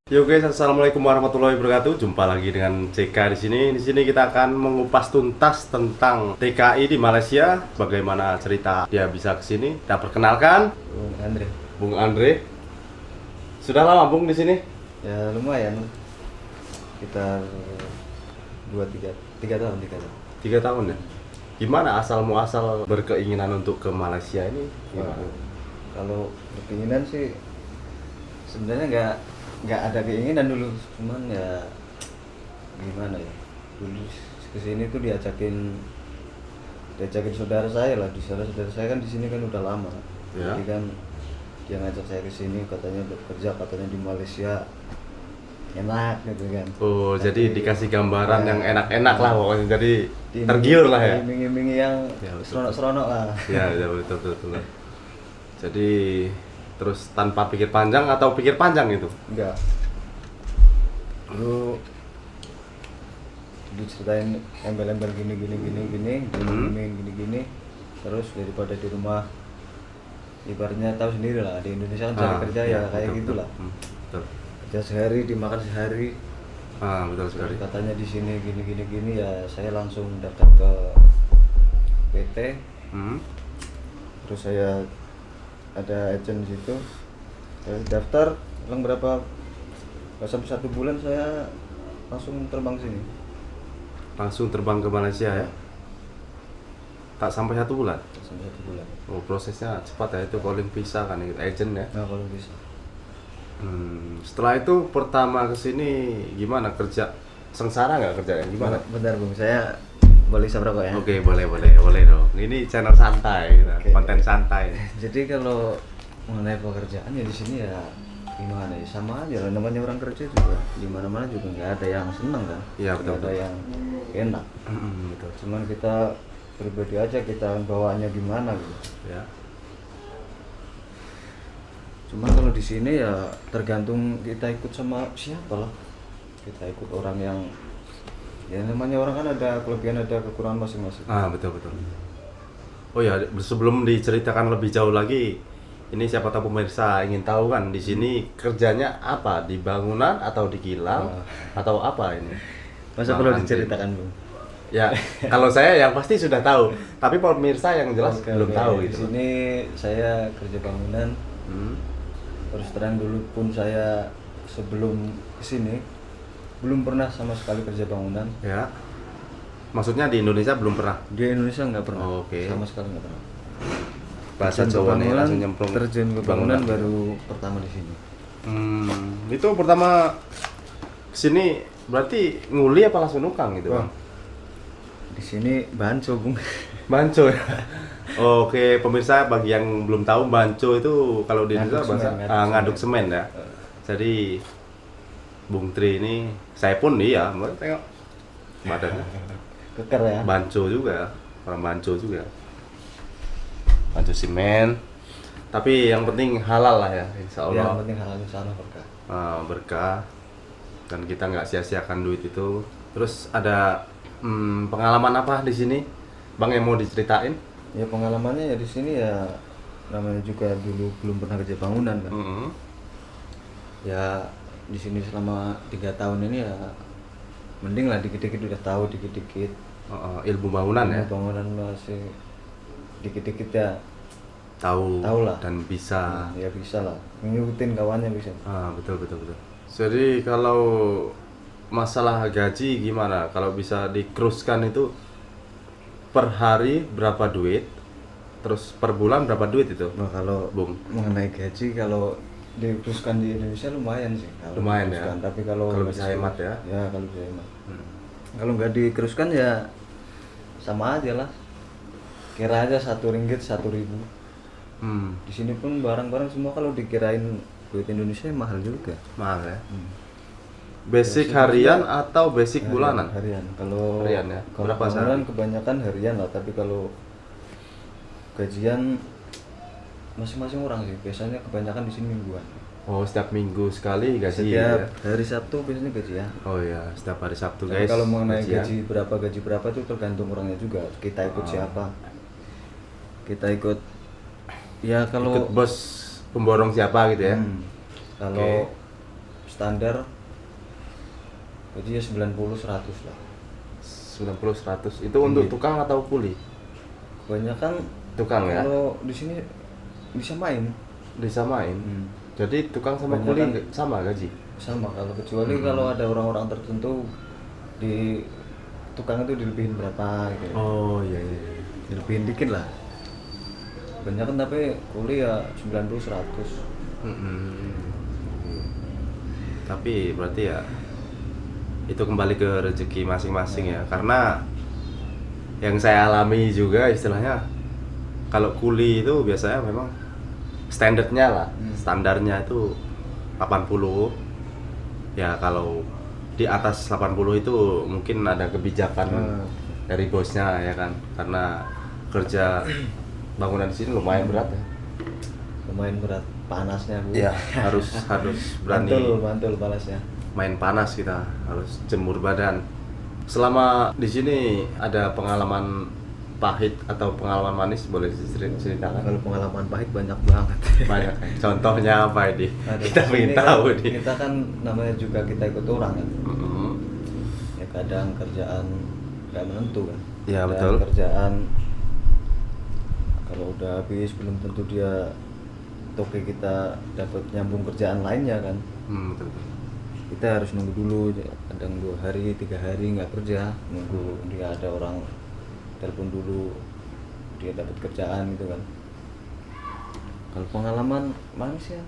Yo guys, assalamualaikum warahmatullahi wabarakatuh. Jumpa lagi dengan CK di sini. Di sini kita akan mengupas tuntas tentang TKI di Malaysia. Bagaimana cerita dia bisa ke sini? Kita perkenalkan Bung Andre. Bung Andre. Sudah lama Bung di sini? Ya lumayan. Kita 3 tahun. 3 tahun ya. Gimana asal muasal berkeinginan untuk ke Malaysia ini? Wah, Gimana? kalau berkeinginan sih sebenarnya nggak ada keinginan dulu, cuman ya gimana ya, dulu kesini tuh diajakin saudara saya lah. Di saudara saya kan di sini kan udah lama. Ya. Jadi kan dia ngajak saya ke sini, katanya bekerja, katanya di Malaysia enak gitu kan. Oh, jadi dikasih gambaran Ya. yang enak-enak lah pokoknya. Jadi Diiming- tergiur lah ya. diiming-imingi yang Ya, betul. seronok-seronok lah. Ya, betul. Jadi terus tanpa pikir panjang atau pikir panjang itu? Enggak. Dulu diceritain embel-embel gini, gini. Terus daripada di rumah, ibaratnya tahu sendiri lah, di Indonesia kan cari kerja ya kayak betul, gitulah. betul. Kerja sehari, dimakan sehari. Betul sekali. Katanya di sini gini ya, saya langsung daftar ke PT. Hmm. Terus saya ada agent di situ. Saya daftar, bilang berapa, nggak sampai 1 bulan saya langsung terbang sini. Langsung terbang ke Malaysia ya? Tak sampai 1 bulan? Nggak sampai 1 bulan. Oh, prosesnya cepat ya, itu calling visa kan, agent ya? Nah kalau bisa. Setelah itu pertama ke sini gimana kerja? Sengsara nggak kerjanya? Gimana? Bentar Bung, saya boleh sabrak kok ya. Oke, boleh dong. Ini channel santai, gitu. Oke. Konten santai. Jadi kalau mengenai pekerjaan ya di sini ya gimana ya, sama aja lah, namanya orang kerja juga di mana-mana juga nggak ada yang senang kan. Iya, Nggak betul. ada yang enak. Betul. Cuman kita pribadi aja, kita bawaannya gimana gitu. Ya. Cuman kalau di sini ya tergantung kita ikut sama siapa lah. Kita ikut orang yang, ya namanya orang kan ada kelebihan ada kekurangan masing-masing. Betul. Oh ya, sebelum diceritakan lebih jauh lagi, ini siapa tahu pemirsa ingin tahu kan di sini kerjanya apa? Di bangunan atau di kilang atau apa ini? Masa Bang perlu Andri. diceritakan Bung? Ya, kalau saya yang pasti sudah tahu, tapi pemirsa yang jelas Oke, belum oke. tahu Di gitu. sini saya kerja bangunan. Hmm. Terus terang dulu pun saya sebelum kesini belum pernah sama sekali kerja bangunan. Ya. Maksudnya di Indonesia belum pernah. Di Indonesia nggak pernah. Oh, oke. Sama sekali nggak pernah. Bahasa Terjun ke Jawa nih bangunan, langsung nyemplung. terjun ke bangunan baru pertama di sini. Itu pertama kesini berarti nguli apa langsung nukang gitu, Bang? Di sini banco Bung. Banco ya. Oke, pemirsa bagi yang belum tahu banco itu kalau di Ngaduk Indonesia bahasa semen, ngaduk semen ya. Jadi Bung Tri ini saya pun iya, tengok badannya. Keker ya. Banco juga, orang banco juga. Banco semen. Tapi yang penting halal lah ya, insya Yang Allah. penting halal insya Allah berkah. Berkah dan kita nggak sia-siakan duit itu. Terus ada pengalaman apa di sini, Bang, yang mau diceritain? Ya pengalamannya ya di sini ya, namanya juga dulu belum pernah kerja bangunan kan. Mm-hmm. Ya di sini selama 3 tahun ini ya mending lah, dikit-dikit udah tahu, dikit-dikit. Ilmu bangunan ya, Bangunan masih dikit-dikit ya tahu lah. dan bisa. Ya bisa lah, ngikutin kawannya bisa. Betul. Jadi kalau masalah gaji gimana? Kalau bisa dikruskan itu per hari berapa duit? Terus per bulan berapa duit itu? Nah kalau Bung. mengenai gaji, kalau diteruskan di Indonesia lumayan sih kalau Lumayan ya? diteruskan. Tapi kalau Kalau nggak bisa diteruskan- hemat ya? Ya kalau bisa hemat. Kalau nggak dikeruskan ya sama aja lah, kira aja RM1 1.000. Di sini pun barang-barang semua kalau dikirain duit Indonesia mahal juga. Mahal ya. Basic harian atau basic bulanan? Harian. Kalau Harian ya? kalau Berapa bangunan sehari? kebanyakan harian lah, tapi kalau gajian masing-masing orang sih. Biasanya kebanyakan di sini mingguan. Oh, setiap minggu sekali gaji Setiap ya? hari Sabtu biasanya gajian. Oh ya, setiap hari Sabtu Tapi guys. kalau mengenai gajian. gaji berapa itu tergantung orangnya juga. Kita ikut siapa? Kita ikut ya kalau Ikut bos pemborong siapa gitu ya? kalau standar gaji ya 90-100 lah. 90-100 itu untuk tukang atau kuli? Kebanyakan Tukang ya? kalau di sini bisa main Disamain. Jadi tukang sama Kebanyakan- kuli sama gaji? sama, kalau kecuali kalau ada orang-orang tertentu di tukang itu dilebihin berapa gitu. Oh iya iya. Dilebihin dikit lah. Kebanyakan tapi kuli ya 90-100. Tapi berarti ya itu kembali ke rezeki masing-masing ya, karena yang saya alami juga istilahnya kalau kuli itu biasanya memang standarnya lah, standarnya itu 80 ya. Kalau di atas 80 itu mungkin ada kebijakan dari bosnya ya kan, karena kerja bangunan di sini lumayan berat ya. Lumayan berat, panasnya Bu. Iya, harus berani mantul panasnya. main panas, kita harus jemur badan. Selama di sini ada pengalaman pahit atau pengalaman manis, boleh diceritakan? Kalau pengalaman pahit banyak banget. Banyak kan? Contohnya apa ini? Ada Kita di pengen sini kan, tahu nih. Kita kan namanya juga kita ikut orang kan. Mm-mm. Ya kadang kerjaan nggak menentu kan. Ya, Dan betul. Kerjaan kalau udah habis belum tentu dia toke kita dapat nyambung kerjaan lainnya kan. Betul. Kita harus nunggu dulu, kadang 2 hari 3 hari nggak kerja, nunggu dia ada orang telepon dulu dia dapat kerjaan gitu kan. Kalau pengalaman manis ya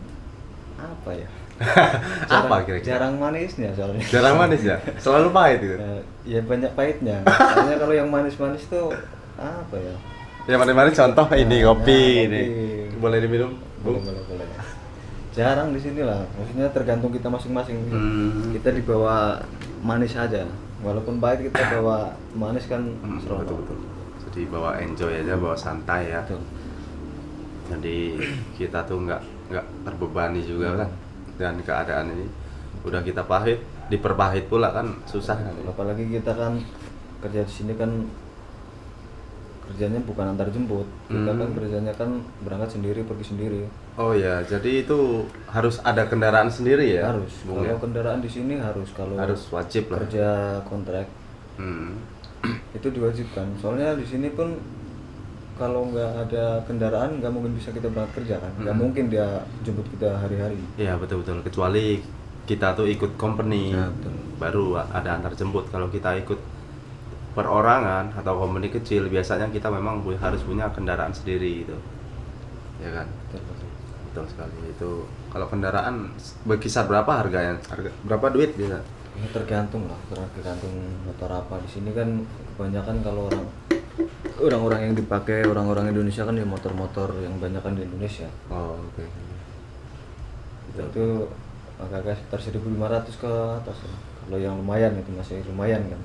apa ya? Apa kira-kira? Jarang manisnya soalnya. Jarang manis ya? Selalu pahit itu. Ya banyak pahitnya. Soalnya kalau yang manis-manis tuh apa ya? Yang manis-manis contoh ini Nah, kopi kopi. ini. Boleh diminum, Bu? Boleh. Jarang di sini lah. Maksudnya tergantung kita masing-masing. Kita dibawa manis aja. Walaupun pahit kita bawa manis kan seronok. Betul. Jadi bawa enjoy aja, bawa santai ya. Betul. Jadi kita tuh nggak terbebani juga kan dengan keadaan ini. Udah kita pahit, diperpahit pula kan susah kan. Apalagi kita kan kerja di sini kan kerjanya bukan antar jemput. Kita kan kerjanya kan berangkat sendiri, pergi sendiri. Oh ya, jadi itu harus ada kendaraan sendiri ya? Harus. Bung, Kalau ya? kendaraan di sini harus, kalau Harus wajib lah. kerja kontrak itu diwajibkan. Soalnya di sini pun kalau nggak ada kendaraan nggak mungkin bisa kita berangkat kerja kan. Nggak mungkin dia jemput kita hari-hari. Iya betul. Kecuali kita tuh ikut company, Ya, betul. baru ada antar jemput. Kalau kita ikut perorangan atau company kecil, biasanya kita memang harus punya kendaraan sendiri gitu, ya kan? Betul sekali. Itu kalau kendaraan berkisar berapa harganya? Berapa duit bisa? Ya, tergantung lah, tergantung motor apa. Di sini kan kebanyakan kalau orang-orang yang dipakai orang-orang Indonesia kan ya motor-motor yang kebanyakan di Indonesia. Oh oke. Itu agak-agak sekitar 1.500 ke atas ya. Kalau yang lumayan itu masih lumayan kan.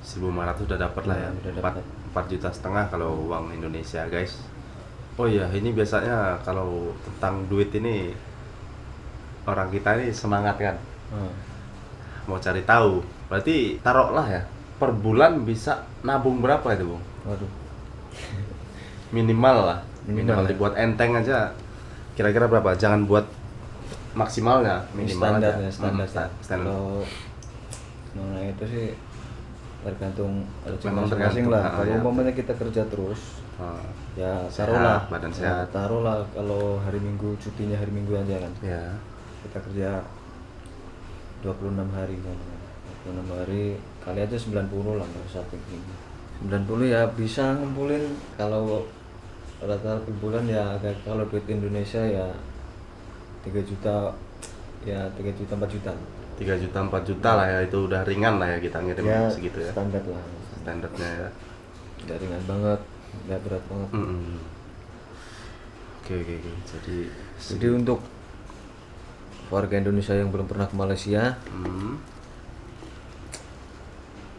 1.500 udah dapat lah ya. Udah dapat. 4,5 juta kalau uang Indonesia guys. Oh iya, ini biasanya kalau tentang duit ini orang kita ini semangat kan, mau cari tahu. Berarti taruhlah ya, per bulan bisa nabung berapa itu, Bung? Waduh. Minimal lah, Minimal ya. dibuat enteng aja. Kira-kira berapa? Jangan buat maksimalnya, minimal Standarnya, aja. standar. Standar. Kalau mana itu sih tergantung rezeki Memang masing-masing tergantung, lah. ah, Kalau ya. umpamanya kita kerja terus, ya Sehat, taruhlah, badan ya, sehat. taruhlah kalau hari Minggu cutinya hari Minggu aja kan. Ya. Kita kerja 26 hari kan. 26 hari kali aja 90 lah, nggak usah tinggi. 90 ya bisa ngumpulin, kalau rata-rata per bulan ya agak, kalau duit Indonesia ya 3 juta, ya 3 juta 4 juta. 3 juta 4 juta lah ya, itu udah ringan lah ya kita ngirim Ya segitu ya. standar lah. Standarnya ya. Nggak ringan banget, nggak berat banget. Oke. Jadi untuk warga Indonesia yang belum pernah ke Malaysia,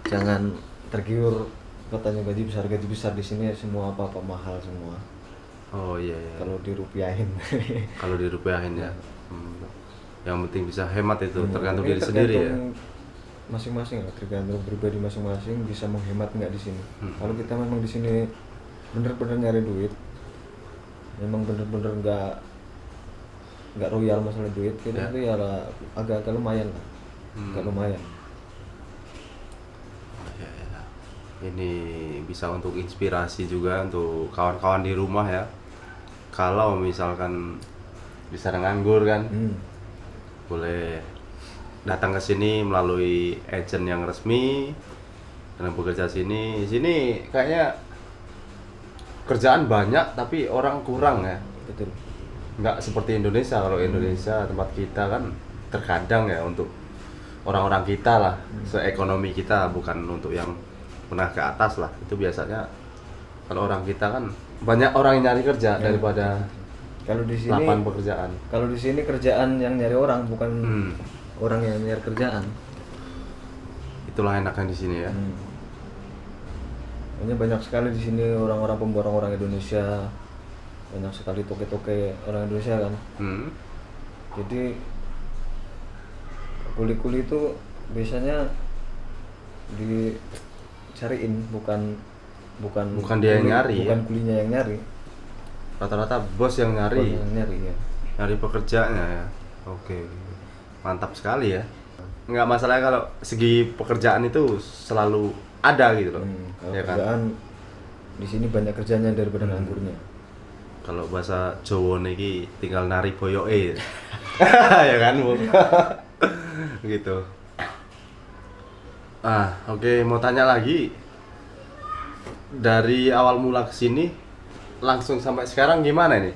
jangan tergiur katanya gaji besar di sini semua apa-apa mahal semua. Oh iya. Kalau dirupiahin. Kalau dirupiahin ya. Yang penting bisa hemat itu, tergantung Ini diri sendiri ya. Masing-masing lah, tergantung pribadi masing-masing bisa menghemat nggak di sini. Kalau kita memang di sini bener-bener nyari duit, memang bener-bener nggak royal masalah duit gitu Ya. itu ya lah, agak-agak lumayan lah, agak lumayan. Ya, ya. Ini bisa untuk inspirasi juga untuk kawan-kawan di rumah ya. Kalau misalkan bisa nganggur kan, boleh datang ke sini melalui agent yang resmi dan bekerja sini. Sini kayaknya kerjaan banyak tapi orang kurang ya. Betul. Nggak seperti Indonesia. Kalau Indonesia tempat kita kan terkadang ya untuk orang-orang kita lah, seekonomi kita, bukan untuk yang menengah ke atas lah. Itu biasanya kalau orang kita kan banyak orang yang nyari kerja daripada Kalau di sini lapangan pekerjaan. kalau di sini kerjaan yang nyari orang, bukan orang yang nyari kerjaan. Itulah enaknya di sini ya. Makanya banyak sekali di sini orang-orang pemborong orang Indonesia, banyak sekali toke-toke orang Indonesia kan. Jadi kuli-kuli itu biasanya dicariin, bukan dia yang nyari, bukan ya? kulinya yang nyari, Rata-rata bos yang bukan nyari, yang nyari ya. nyari pekerjaannya ya. Oke, mantap sekali ya. Nggak masalahnya kalau segi pekerjaan itu selalu ada gitu loh. Kalau Ya kan? kerjaan di sini banyak kerjanya daripada nganggurnya. Kalau bahasa Jawa niki tinggal nari boyoke. Ya kan, Bu? Gitu. Oke, mau tanya lagi. Dari awal mula ke sini langsung sampai sekarang gimana nih?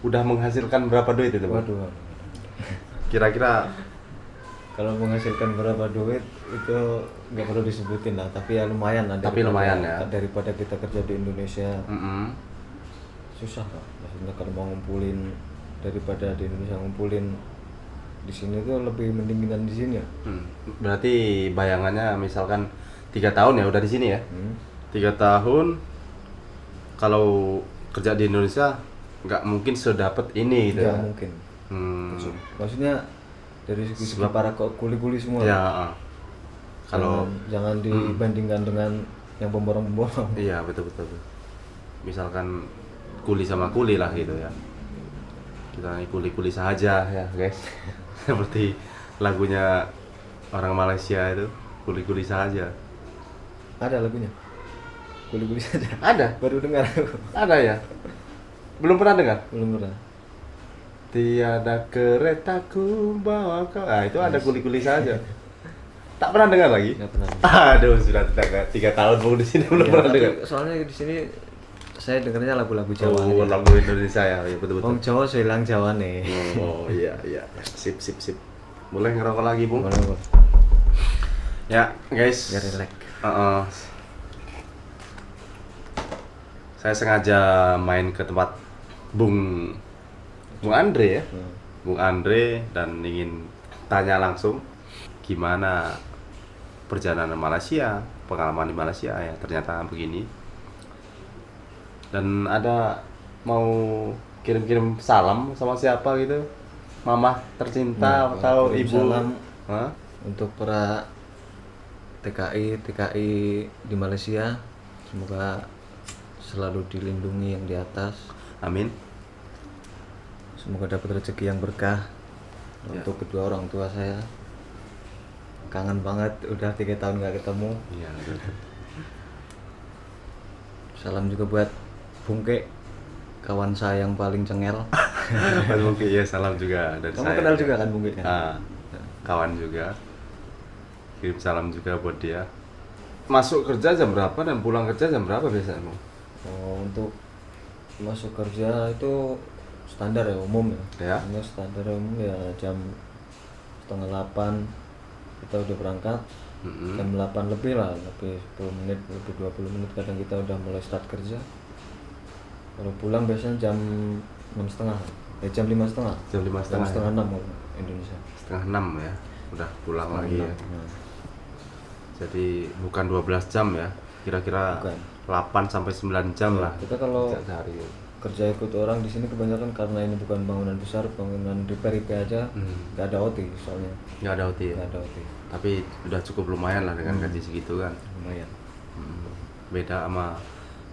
Udah menghasilkan berapa duit itu, Bu? Waduh, Kira-kira kalau menghasilkan berapa duit itu nggak perlu disebutin lah, tapi ya lumayan lah. Tapi lumayan ya. Daripada kita kerja di Indonesia mm-mm. susah kok. Maksudnya kalau mau ngumpulin daripada di Indonesia ngumpulin di sini tuh lebih mendingan di sini ya. Berarti bayangannya misalkan 3 tahun ya udah di sini ya. 3 tahun kalau kerja di Indonesia nggak mungkin sedapat ini gitu Nggak ya. mungkin. Maksudnya Maksudnya dari segi para kuli-kuli semua. ya kalau jangan dibandingkan dengan yang pemborong-pemborong. iya betul. Misalkan kuli sama kuli lah gitu ya. Kita ini kuli-kuli saja ya guys. Seperti lagunya orang Malaysia itu, kuli-kuli saja. Ada lagunya. Kuli-kuli saja. Ada? Baru dengar aku. Ada ya? Belum pernah dengar? Belum pernah. Tiada keretaku bawa kau. Itu ada kuli-kuli saja. Tak pernah dengar lagi? Nggak pernah. Aduh, sudah 3 tahun mau di sini belum Ya, pernah tapi dengar. soalnya di sini saya dengarnya lagu-lagu Jawa. Oh, lagu Indonesia ya, betul. Wong Jawa hilang Jawa nih. Oh iya. Sip. Boleh ngerokok lagi, Bung? Boleh. Ya, guys. Biar relax. Saya sengaja main ke tempat Bung Andre ya. Bung Andre dan ingin tanya langsung gimana perjalanan Malaysia, pengalaman di Malaysia ya. Ternyata begini. Dan ada mau kirim-kirim salam sama siapa gitu? Mama tercinta atau kirim ibu? salam Hah? untuk para TKI di Malaysia, semoga selalu dilindungi yang di atas. Amin. Semoga dapat rezeki yang berkah. Ya. Untuk kedua orang tua saya, kangen banget, udah 3 tahun nggak ketemu. Iya, betul. Salam juga buat Bungke, kawan saya yang paling cengel. Mas Bungki ya, salam juga dari Kamu saya. kenal juga kan Bungke? Kawan juga. Kirim salam juga buat dia. Masuk kerja jam berapa dan pulang kerja jam berapa biasanya, Bung? Oh, untuk masuk kerja itu standar ya, umum ya. Ya. Ini standar umum ya jam 7:30 kita udah berangkat. Jam 8 lebih lah, lebih 10 menit, lebih 20 menit kadang kita udah mulai start kerja. Kalau pulang biasanya jam 6:30, jam 5:30. Jam 5:30 setengah 6 Indonesia. 5:30 ya. Udah pulang lagi ya. Nah, Jadi bukan 12 jam ya. Kira-kira Bukan. 8 sampai 9 jam lah. kita kalau Kerja sehari. kerja ikut orang di sini kebanyakan karena ini bukan bangunan besar, bangunan repair aja, nggak ada OT soalnya. Nggak ada OT ya. Nggak ada OT. Tapi udah cukup lumayan lah dengan gaji segitu kan. Lumayan. Beda sama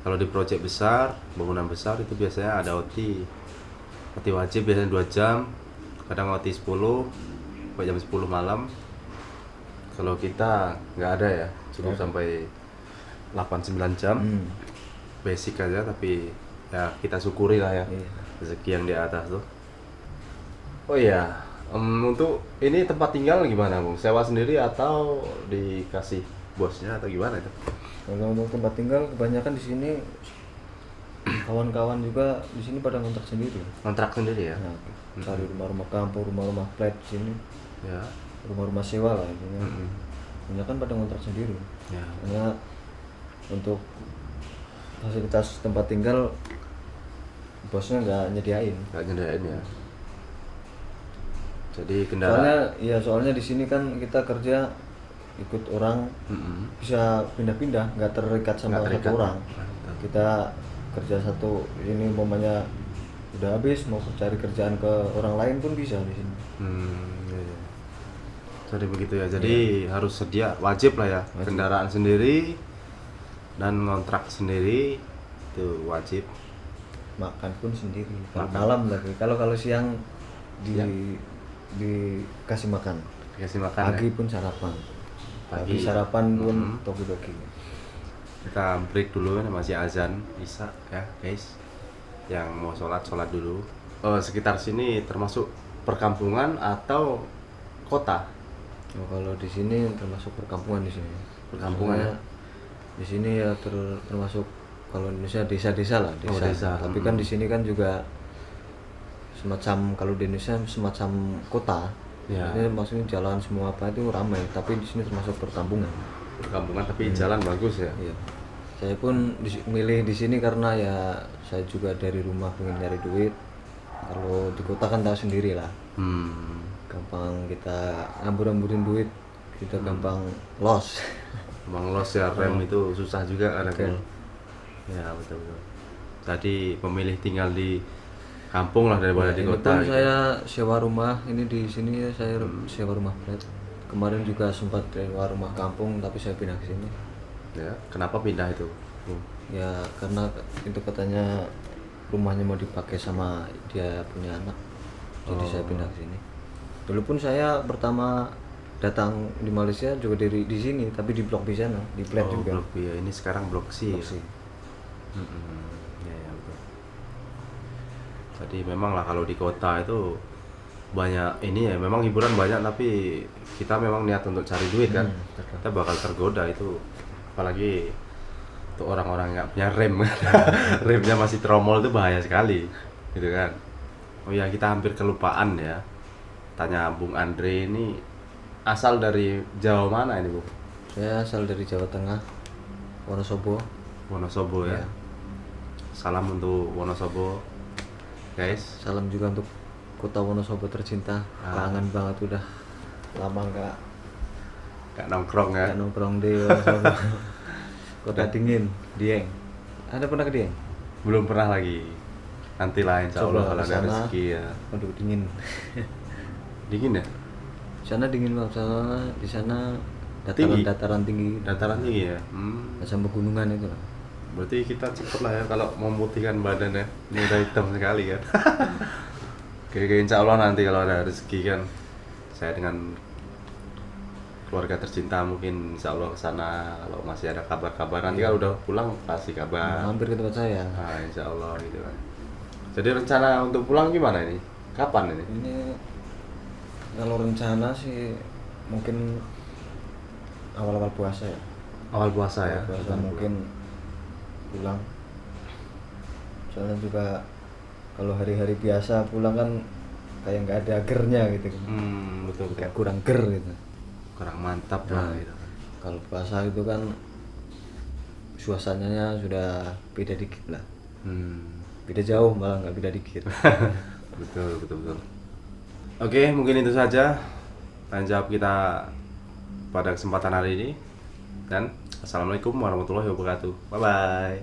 kalau di proyek besar, bangunan besar itu biasanya ada OT. OT wajib biasanya 2 jam. kadang OT 10 sampai jam 10 malam. Kalau kita nggak ada ya, cukup sampai 8-9 jam. Basic aja, tapi ya kita syukuri lah ya rezeki yang di atas tuh. Oh iya, untuk ini tempat tinggal gimana Bung? Sewa sendiri atau dikasih bosnya atau gimana itu? Kalau untuk tempat tinggal kebanyakan di sini kawan-kawan juga di sini pada kontrak sendiri. Kontrak sendiri ya? Nah, cari rumah-rumah kampung, rumah-rumah flat di sini, Ya. rumah-rumah sewa lah intinya. Kebanyakan pada kontrak sendiri. Ya. Karena untuk fasilitas tempat tinggal bosnya nggak nyediain. Nggak nyediain ya. Jadi kendaraan. Soalnya di sini kan kita kerja ikut orang, bisa pindah-pindah, nggak terikat sama Nggak terikat. satu orang. Mantap. Kita kerja satu ini umpamanya udah habis, mau cari kerjaan ke orang lain pun bisa di sini. Iya. Jadi begitu ya. Jadi harus sedia, wajib lah ya. Kendaraan sendiri dan ngontrak sendiri itu wajib. Makan pun sendiri. Kalau Makan. malam lagi. Kalau siang dikasih makan. Dikasih makan Pagi ya. pun sarapan. Pagi. Pagi sarapan pun toki-toki. Kita break dulu, ini masih azan Isya ya guys. Yang mau sholat dulu. Sekitar sini termasuk perkampungan atau kota? Oh, kalau di sini termasuk perkampungan di sini. Perkampungan ya? Di sini ya termasuk kalau Indonesia desa-desa lah, desa. Oh, desa. Tapi kan di sini kan juga semacam, kalau di Indonesia semacam kota. Ya. Ini maksudnya jalan semua apa itu ramai, tapi di sini termasuk perkampungan. Perkampungan tapi jalan bagus ya. Iya. Saya pun milih di sini karena ya saya juga dari rumah pengen nyari duit. Kalau di kota kan tahu sendiri lah. Gampang kita ngambur-ngamburin duit, kita gampang loss. Emang los ya, rem itu susah juga kadang. Betul. Ya betul. Jadi memilih tinggal di kampung lah daripada di Ini kota. pun gitu. saya sewa rumah, ini di sini saya sewa rumah flat. Kemarin juga sempat sewa rumah kampung tapi saya pindah ke sini. Ya, kenapa pindah itu? Ya karena itu katanya rumahnya mau dipakai sama dia punya anak. Jadi saya pindah ke sini. Dulu pun saya pertama datang di Malaysia juga di sini, tapi di Blok B sana, di flat juga. Blok B ya. Ini sekarang Blok C. Blok C. Ya betul. Jadi memang lah kalau di kota itu banyak ini ya, memang hiburan banyak, tapi kita memang niat untuk cari duit kan. Kita bakal tergoda itu, apalagi untuk orang-orang yang nggak punya rem. Remnya masih tromol itu bahaya sekali gitu kan. Oh ya, kita hampir kelupaan ya, tanya Bung Andre ini asal dari Jawa mana ini Bung? Saya asal dari Jawa Tengah, Wonosobo. Wonosobo ya. Ya. Salam untuk Wonosobo guys. Salam juga untuk kota Wonosobo tercinta. Kangen banget, udah lama Gak nongkrong ya. nggak nongkrong di Wonosobo. Kota dingin, Dieng. Ada pernah ke Dieng? Belum pernah lagi. Nanti lah insya Allah kalau ada kesana. rezeki ya. Aduh dingin. Dingin ya? Sana dingin banget, sana di sana Tinggi? dataran tinggi. Dataran tinggi ya? Sama pegunungan itu lah. Berarti kita cepet lah ya kalau memutihkan badan ya. Ini udah hitam sekali kan. Oke, insya Allah nanti kalau ada rezeki kan, saya dengan keluarga tercinta mungkin insya Allah kesana. Kalau masih ada kabar-kabar nanti kalau udah pulang pasti kabar. Hampir ke tempat saya. Nah, insya Allah gitu kan. Jadi rencana untuk pulang gimana ini? Kapan ini? Ini kalau rencana sih mungkin awal-awal puasa ya. Awal puasa ya? Puasa mungkin pulang. Soalnya juga kalau hari-hari biasa pulang kan kayak nggak ada gernya gitu. Betul betul. Kayak kurang ger gitu. Kurang mantap Nah, lah gitu. kalau puasa itu kan suasananya sudah beda dikit lah. Beda jauh, malah nggak beda dikit. Betul betul betul. Oke, mungkin itu saja tanya jawab kita pada kesempatan hari ini, dan assalamualaikum warahmatullahi wabarakatuh. Bye bye.